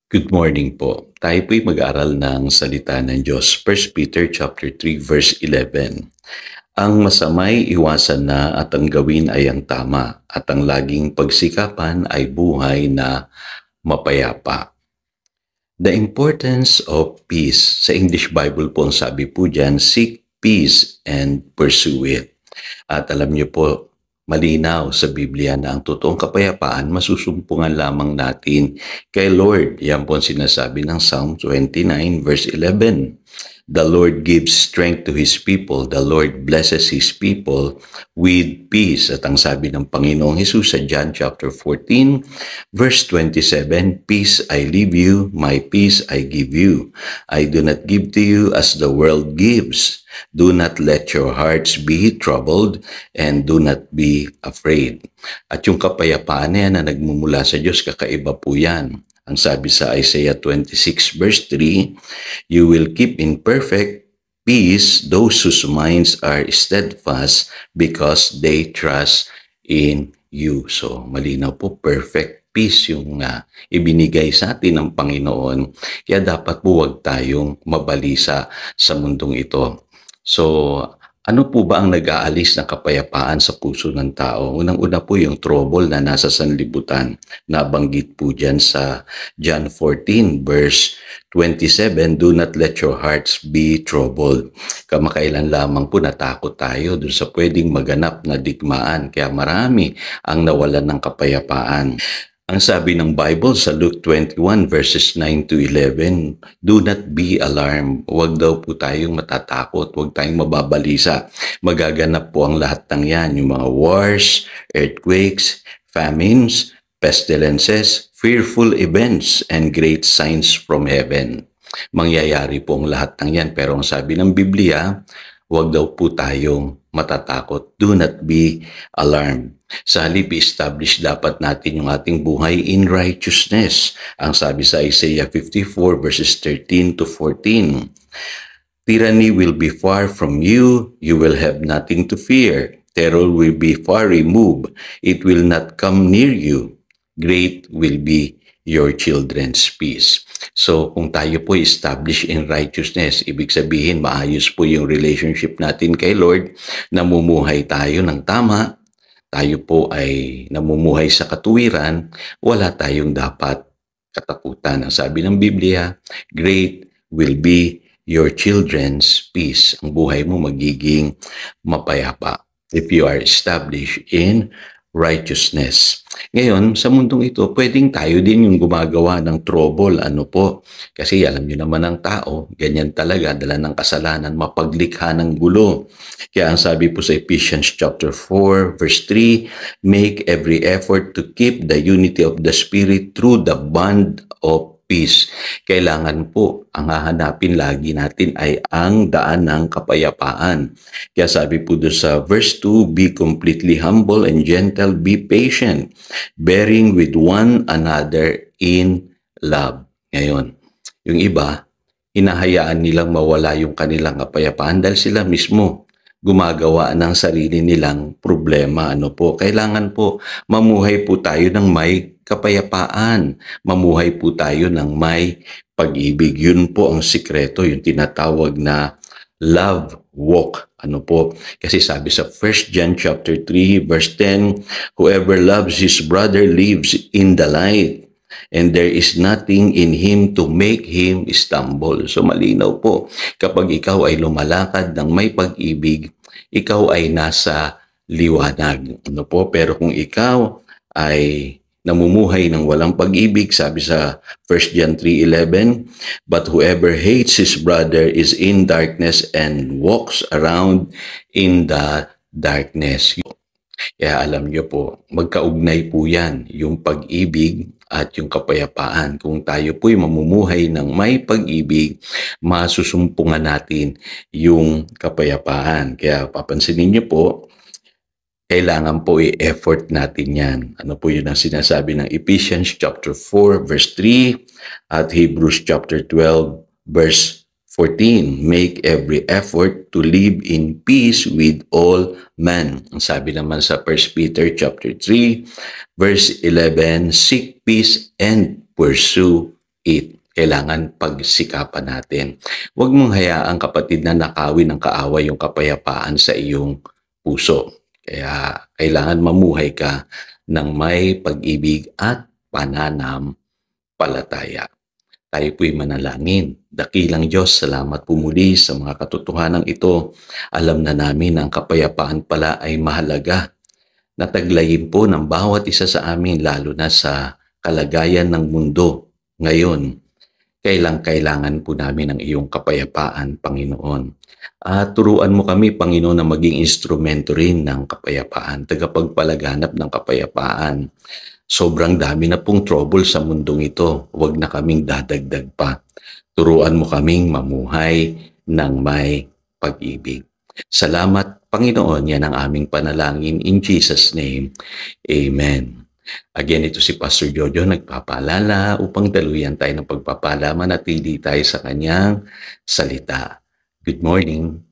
Good morning po. Tayo po'y mag-aral ng salita ng Diyos. 1 Peter chapter 3 verse 11. Ang masama'y iwasan na at ang gawin ay ang tama at ang laging pagsikapan ay buhay na mapayapa. The importance of peace. Sa English Bible po ang sabi po dyan, seek peace and pursue it. At alam niyo po, malinaw sa Biblia na ang totoong kapayapaan masusumpungan lamang natin kay Lord. Yan po ang sinasabi ng Psalm 29 verse 11. The Lord gives strength to His people. The Lord blesses His people with peace. At ang sabi ng Panginoong Hesus sa John chapter 14 verse 27, Peace I leave you, my peace I give you. I do not give to you as the world gives. Do not let your hearts be troubled and do not be afraid. At yung kapayapaan na yan na nagmumula sa Diyos, kakaiba po yan. Ang sabi sa Isaiah 26 verse 3, You will keep in perfect peace those whose minds are steadfast because they trust in you. So malinaw po, perfect peace yung ibinigay sa atin ng Panginoon. Kaya dapat po huwag tayong mabalisa sa mundong ito. So, ano po ba ang nag-aalis ng kapayapaan sa puso ng tao? Unang-una po yung trouble na nasa sanlibutan. Nabanggit po dyan sa John 14 verse 27, Do not let your hearts be troubled. Kamakailan lamang po natakot tayo dun sa pwedeng maganap na digmaan. Kaya marami ang nawalan ng kapayapaan. Ang sabi ng Bible sa Luke 21 verses 9 to 11, Do not be alarmed. Huwag daw po tayong matatakot, huwag tayong mababalisa. Magaganap po ang lahat ng yan, yung mga wars, earthquakes, famines, pestilences, fearful events, and great signs from heaven. Mangyayari po ang lahat ng yan, pero ang sabi ng Biblia, huwag daw po tayong matatakot. Do not be alarmed. Sa halip, establish dapat natin yung ating buhay in righteousness. Ang sabi sa Isaiah 54 verses 13 to 14, Tyranny will be far from you. You will have nothing to fear. Terror will be far removed. It will not come near you. Great will be your children's peace. So, kung tayo po establish in righteousness, ibig sabihin, maayos po yung relationship natin kay Lord, namumuhay tayo ng tama, tayo po ay namumuhay sa katuwiran, wala tayong dapat katakutan. Ang sabi ng Biblia, great will be your children's peace. Ang buhay mo magiging mapayapa if you are established in righteousness. Ngayon, sa mundong ito, pwedeng tayo din yung gumagawa ng trouble. Ano po? Kasi alam niyo naman ang tao, ganyan talaga, dala ng kasalanan, mapaglikha ng gulo. Kaya ang sabi po sa Ephesians chapter 4, verse 3, Make every effort to keep the unity of the Spirit through the bond of peace. Kailangan po, ang hahanapin lagi natin ay ang daan ng kapayapaan. Kaya sabi po doon sa verse 2, Be completely humble and gentle, be patient, bearing with one another in love. Ngayon, yung iba, hinahayaan nilang mawala yung kanilang kapayapaan dahil sila mismo gumagawa ng sarili nilang problema. Ano po? Kailangan po mamuhay po tayo ng may kapayapaan. Mamuhay po tayo ng may pag-ibig. Yun po ang sikreto, yung tinatawag na love walk. Ano po? Kasi sabi sa 1 John chapter 3 verse 10, Whoever loves his brother lives in the light, and there is nothing in him to make him stumble. So malinaw po, kapag ikaw ay lumalakad ng may pag-ibig, ikaw ay nasa liwanag. Ano po? Pero kung ikaw ay namumuhay ng walang pag-ibig, sabi sa 1 John 3:11, But whoever hates his brother is in darkness and walks around in the darkness. Kaya alam niyo po, magkaugnay po yan, yung pag-ibig at yung kapayapaan. Kung tayo po'y mamumuhay ng may pag-ibig, masusumpungan natin yung kapayapaan. Kaya papansinin niyo po, kailangan po i-effort natin yan. Ano po yun ang sinasabi ng Ephesians chapter 4 verse 3 at Hebrews chapter 12 verse 14, Make every effort to live in peace with all men. Ang sabi naman sa 1 Peter chapter 3 verse 11, Seek peace and pursue it. Kailangan pagsikapan natin. Huwag mong hayaang kapatid na nakawin ng kaaway yung kapayapaan sa iyong puso. Kaya kailangan mamuhay ka ng may pag-ibig at pananampalataya. Tayo po'y manalangin. Dakilang Diyos, salamat po muli sa mga katotohanan ito. Alam na namin ang kapayapaan pala ay mahalaga. Nataglayin po ng bawat isa sa amin, lalo na sa kalagayan ng mundo ngayon. Kailangan po namin ang iyong kapayapaan, Panginoon. At turuan mo kami, Panginoon, na maging instrumento rin ng kapayapaan, tagapagpalaganap ng kapayapaan. Sobrang dami na pong trouble sa mundong ito. Huwag na kaming dadagdag pa. Turuan mo kaming mamuhay ng may pag-ibig. Salamat, Panginoon. Yan ang aming panalangin. In Jesus' name, Amen. Again, ito si Pastor Jojo nagpapaalala upang daluyan tayo ng pagpapala, manatili tayo sa kanyang salita. Good morning.